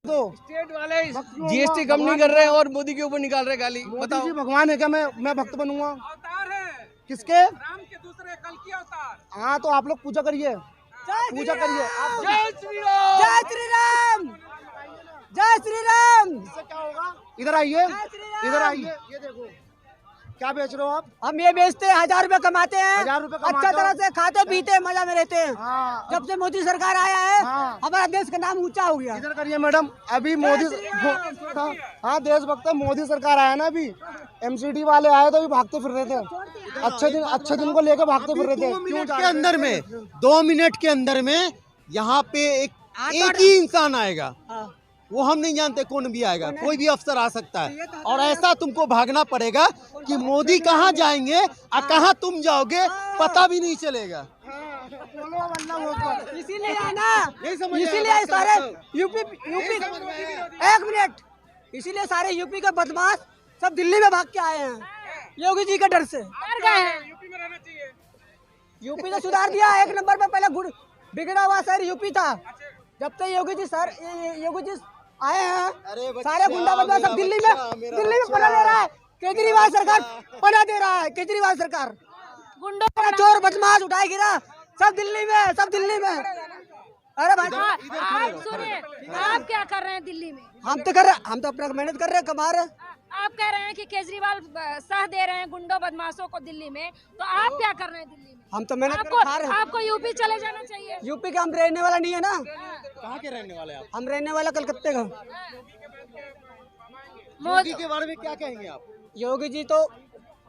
तो स्टेट वाले जीएसटी कम नहीं कर रहे हैं और मोदी के ऊपर निकाल रहे गाली। बताओ, भगवान है क्या? मैं भक्त बनूंगा? अवतार है किसके? राम के दूसरे कल की अवतार। हाँ तो आप लोग पूजा करिए, पूजा करिए। जय श्री राम, जय श्री राम, जय श्री राम। इससे क्या होगा? इधर आइए, इधर आइए। ये देखो क्या बेच रहे हो आप? हम ये बेचते हैं, 1000 रुपए कमाते हैं, 1000 रुपए कमाते अच्छा हो? तरह से खाते पीते हैं, मजा में रहते हैं। हाँ, जब से मोदी सरकार आया है हाँ। हमारा देश का नाम ऊंचा हो गया। इधर करिए मैडम। अभी मोदी, हाँ देशभक्त है, मोदी सरकार आया ना अभी। एमसीडी वाले आए तो अभी भागते फिर रहे थे, अच्छे दिन को लेकर भागते फिर रहे थे। 2 मिनट के अंदर में, 2 मिनट के अंदर में यहाँ पे एक ही इंसान आएगा। वो हम नहीं जानते कौन भी आएगा, कोई भी अफसर आ सकता है। और ऐसा तुमको भागना पड़ेगा कि मोदी कहाँ जाएंगे और कहाँ तुम जाओगे पता भी नहीं चलेगा। इसीलिए है ना, इसीलिए सारे यूपी एक मिनट, इसीलिए सारे यूपी के बदमाश सब दिल्ली में भाग के आए हैं योगी जी के डर से। यूपी में रहना चाहिए। यूपी ने सुधार दिया, 1 नंबर पे। पहले बिगड़ा हुआ शहर यूपी था। जब से योगी जी आए हैं, सारे गुंडा बदमाश सब दिल्ली में पना ले रहा है। केजरीवाल सरकार पना दे रहा है, केजरीवाल सरकार गुंडों का चोर बदमाश उठाए गिरा सब दिल्ली में। अरे भाई आप सुनिए, आप क्या कर रहे हैं दिल्ली में? हम तो अपना मेहनत कर रहे हैं, कमा रहे हैं। आप कह रहे हैं कि केजरीवाल साथ दे रहे हैं गुंडों बदमाशों को दिल्ली में, तो आप क्या कर रहे हैं दिल्ली में? हम तो मेहनत कर खा रहे हैं। आपको यूपी चले जाना चाहिए। यूपी का हम रहने वाला नहीं है ना। कहाँ के रहने वाले आप? हम रहने वाला कलकत्ते का। मोदी के बारे में क्या कहेंगे आप? योगी जी तो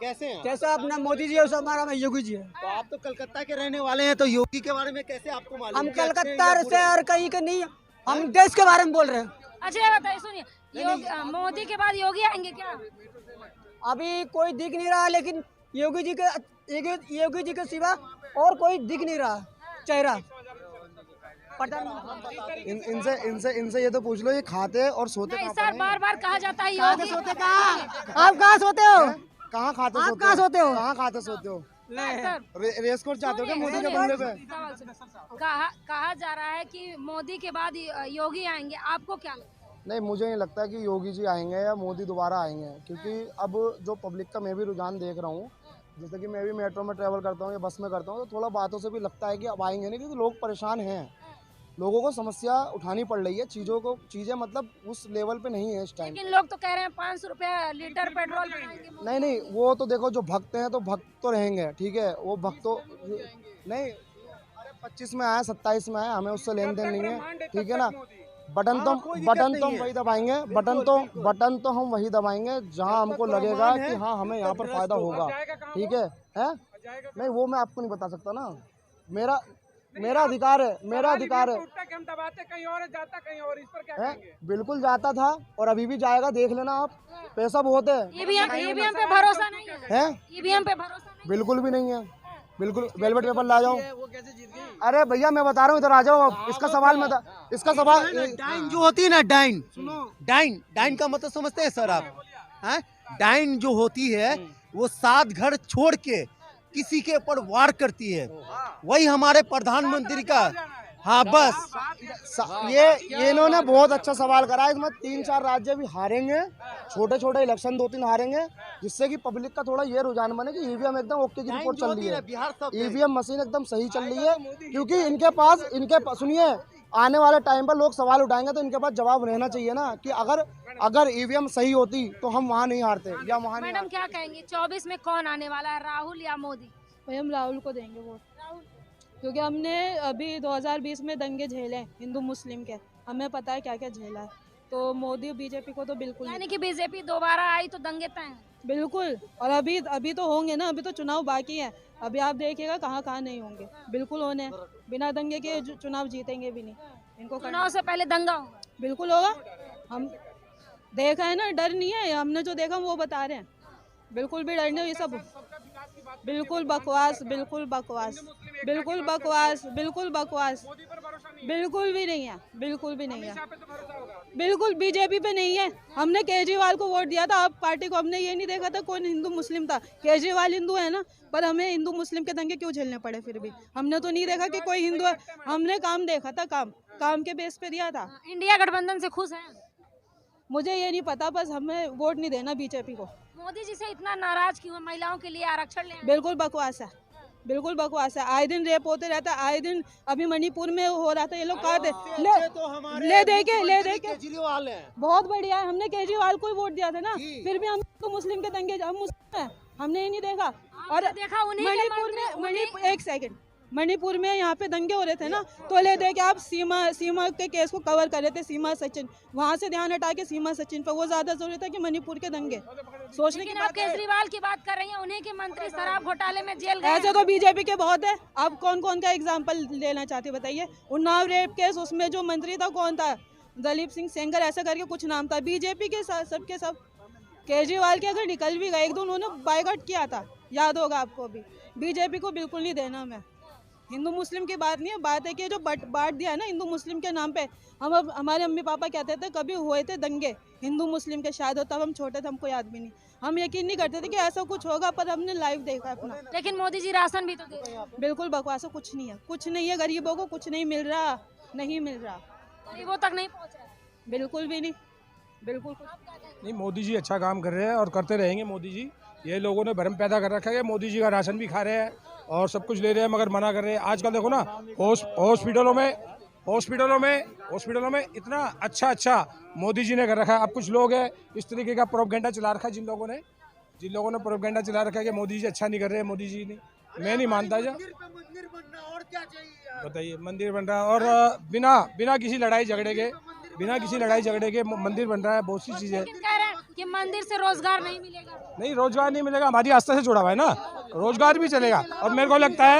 कैसे हैं? जैसा अपना मोदी जी है वैसा हमारा योगी जी है। तो आप तो कलकत्ता के रहने वाले हैं, तो योगी के बारे में कैसे आपको मालूम? हम कि अच्छे कलकत्ता हैं या से बुरे हैं? और कहीं के नहीं, हम देश के बारे में बोल रहे हैं। अच्छा ये बताइए, सुनिए, मोदी के बाद योगी आएंगे क्या? अभी कोई दिख नहीं रहा, लेकिन योगी जी के सिवा और कोई दिख नहीं रहा चेहरा। इनसे ये तो पूछ लो, ये खाते और सोते नहीं कहाँ सर, बार बार कहा जाता है कहाँ योगी। सोते आप कहाँ सोते हो? कहाँ खाते आप सोते कहाँ सोते हो? कहाँ खाते सोते हो? सर, रेस कोर्स चाहते हो क्या मोदी के बंगले पे? कहा जा रहा है कि मोदी के बाद योगी आएंगे, आपको क्या लगता है? नहीं, मुझे नहीं लगता कि योगी जी आएंगे या मोदी दोबारा आएंगे, क्योंकि अब जो पब्लिक का मैं भी रुझान देख रहा हूँ, जैसे कि मैं भी मेट्रो में ट्रैवल करता हूँ या बस में करता हूँ, तो थोड़ा बातों से भी लगता है कि अब आएंगे नहीं, क्योंकि लोग परेशान हैं। लोगों को समस्या उठानी पड़ रही है, चीज़ें मतलब उस लेवल पे नहीं है इस टाइम। लेकिन लोग तो कह रहे हैं 500 रुपया लीटर पेट्रोल बनाएंगे। नहीं, वो तो देखो, जो भक्त हैं तो भक्त तो रहेंगे, ठीक है, वो भक्त तो नहीं। अरे 25 में आया, 27 में आया, हमें उससे लेन देन नहीं है, ठीक है ना। बटन तो हम वही दबाएंगे, बटन तो हम वही दबाएंगे जहां हमको लगेगा कि हाँ हमें यहाँ पर फायदा होगा, ठीक है। नहीं, वो मैं आपको नहीं बता सकता ना, मेरा अधिकार है, हम दबाते कहीं और जाता कहीं और, इस पर क्या कहेंगे? बिल्कुल जाता था और अभी भी जाएगा, देख लेना आप। पैसा बहुत है। ईवीएम पे भरोसा नहीं है? ईवीएम पे भरोसा नहीं? बिल्कुल भी नहीं है, बिल्कुल। वेलवेट पेपर ला जाओ। अरे भैया मैं बता रहा हूँ, इधर आ जाओ। इसका सवाल डाइन जो होती है ना, डाइन का मतलब समझते हैं सर आप? डाइन जो होती है वो 7 घर छोड़ के किसी के ऊपर वार करती है, वही हमारे प्रधानमंत्री का। हाँ बस ये इन्होंने बहुत अच्छा सवाल करा। इसमें 3-4 राज्य भी हारेंगे, छोटे इलेक्शन 2-3 हारेंगे, जिससे कि पब्लिक का थोड़ा ये रुझान बने कि ईवीएम एकदम ओके की रिपोर्ट चल रही है, ईवीएम मशीन एकदम सही चल रही है। क्योंकि इनके पास सुनिए, आने वाले टाइम पर लोग सवाल उठाएंगे तो इनके पास जवाब रहना चाहिए ना, कि अगर ईवीएम सही होती तो हम वहाँ नहीं हारते या वहाँ नहीं। मैडम क्या कहेंगे, 24 में कौन आने वाला है, राहुल या मोदी? भाई हम राहुल को देंगे वोट, क्योंकि हमने अभी 2020 में दंगे झेले हिंदू मुस्लिम के, हमें पता है क्या क्या झेला है। तो मोदी बीजेपी को तो बिल्कुल यानी कि बीजेपी दोबारा आई तो दंगे तय हैं? बिल्कुल। और अभी तो होंगे ना, अभी तो चुनाव बाकी है, अभी आप देखिएगा कहाँ नहीं होंगे, बिल्कुल होने। बिना दंगे के चुनाव जीतेंगे भी नहीं। इनको चुनाव से पहले दंगा होगा? बिल्कुल होगा। हम देखा है ना, डर नहीं है, हमने जो देखा वो बता रहे हैं, बिल्कुल भी डर नहीं। ये सब बिल्कुल बकवास। एक बिल्कुल बकवास, बिल्कुल बकवास, मोदी पर भरोसा नहीं बिल्कुल भी नहीं है, बिल्कुल भी नहीं है, है पे तो भरोसा होगा बिल्कुल बीजेपी पे नहीं है। हमने केजरीवाल को वोट दिया था, आप पार्टी को, हमने ये नहीं देखा था कौन हिंदू मुस्लिम था। केजरीवाल हिंदू है ना, पर हमें हिंदू मुस्लिम के दंगे क्यों झेलने पड़े? फिर भी हमने तो नहीं देखा कि कोई हिंदू है, हमने काम देखा था, काम के बेस पे दिया था। इंडिया गठबंधन से खुश हैं? मुझे ये नहीं पता, बस हमें वोट नहीं देना बीजेपी को। मोदी जी से इतना नाराज क्यों है? महिलाओं के लिए आरक्षण ले आए। बिल्कुल बकवास है, बिल्कुल बकवास है। आए दिन रेप होते रहता है, आए दिन अभी मणिपुर में हो रहा था, ये लोग कहा थे तो हमारे ले दे के केजरीवाल हैं। बहुत बढ़िया है। हमने केजरीवाल को ही वोट दिया था ना, फिर भी हम तो मुस्लिम के दंगे, हम मुस्लिम हैं, हमने ये नहीं देखा। और आपने देखा उन्हीं के मणिपुर एक सेकंड, मणिपुर में यहाँ पे दंगे हो रहे थे ना, तो ले दे के आप सीमा के केस को कवर कर रहे थे, सीमा सचिन, वहाँ से ध्यान हटा के सीमा सचिन पर, वो ज्यादा जरूरी था कि मणिपुर के दंगे सोचने की लेकिन आप बात है। केजरीवाल की बात कर रही हैं, उन्हीं के मंत्री शराब घोटाले में जेल गए ऐसे तो बीजेपी के बहुत है। आप कौन कौन का एग्जाम्पल लेना चाहते बताइए? उन्नाव रेप केस, उसमें जो मंत्री था कौन था? दलीप सिंह सेंगर ऐसा करके कुछ नाम था। बीजेपी के सबके सब। केजरीवाल के अगर निकल भी गए, एक दो उन्होंने बायकॉट किया था, याद होगा आपको भी। बीजेपी को बिल्कुल नहीं देना मैं। हिंदू मुस्लिम की बात नहीं है, बात है कि जो बांट दिया है ना हिंदू मुस्लिम के नाम पे। हमारे मम्मी पापा कहते थे कभी हुए थे दंगे हिंदू मुस्लिम के, शायद हो, तब हम छोटे थे, हमको याद भी नहीं। हम यकीन नहीं करते थे कि ऐसा कुछ होगा, पर हमने लाइव देखा अपना। लेकिन मोदी जी राशन भी तो दे रहे हैं। बिल्कुल बकवास है, कुछ नहीं है, कुछ नहीं है। गरीबों को कुछ नहीं मिल रहा, नहीं मिल रहा, गरीबों तक नहीं पहुंच रहा। बिल्कुल भी नहीं, बिल्कुल कुछ नहीं। मोदी जी अच्छा काम कर रहे हैं और करते रहेंगे मोदी जी। ये लोगों ने भ्रम पैदा कर रखा है, मोदी जी का राशन भी खा रहे हैं और सब कुछ ले रहे हैं, मगर मना कर रहे हैं। आजकल देखो ना, हॉस्पिटलों में इतना अच्छा मोदी जी ने कर रखा है। अब कुछ लोग हैं इस तरीके का प्रोपेगेंडा चला रखा है, जिन लोगों ने प्रोपेगेंडा चला रखा है कि मोदी जी अच्छा नहीं कर रहे हैं, मोदी जी नहीं। मैं नहीं मानता। जो मंदिर बनना और क्या चाहिए? बताइए, मंदिर बन रहा है और बिना किसी लड़ाई झगड़े के मंदिर बन रहा है, बहुत सी चीजें। लेकिन कह रहे हैं कि मंदिर से रोजगार नहीं मिलेगा। नहीं, रोजगार नहीं मिलेगा, हमारी आस्था से जुड़ा हुआ है ना, रोजगार भी चलेगा। और मेरे को लगता है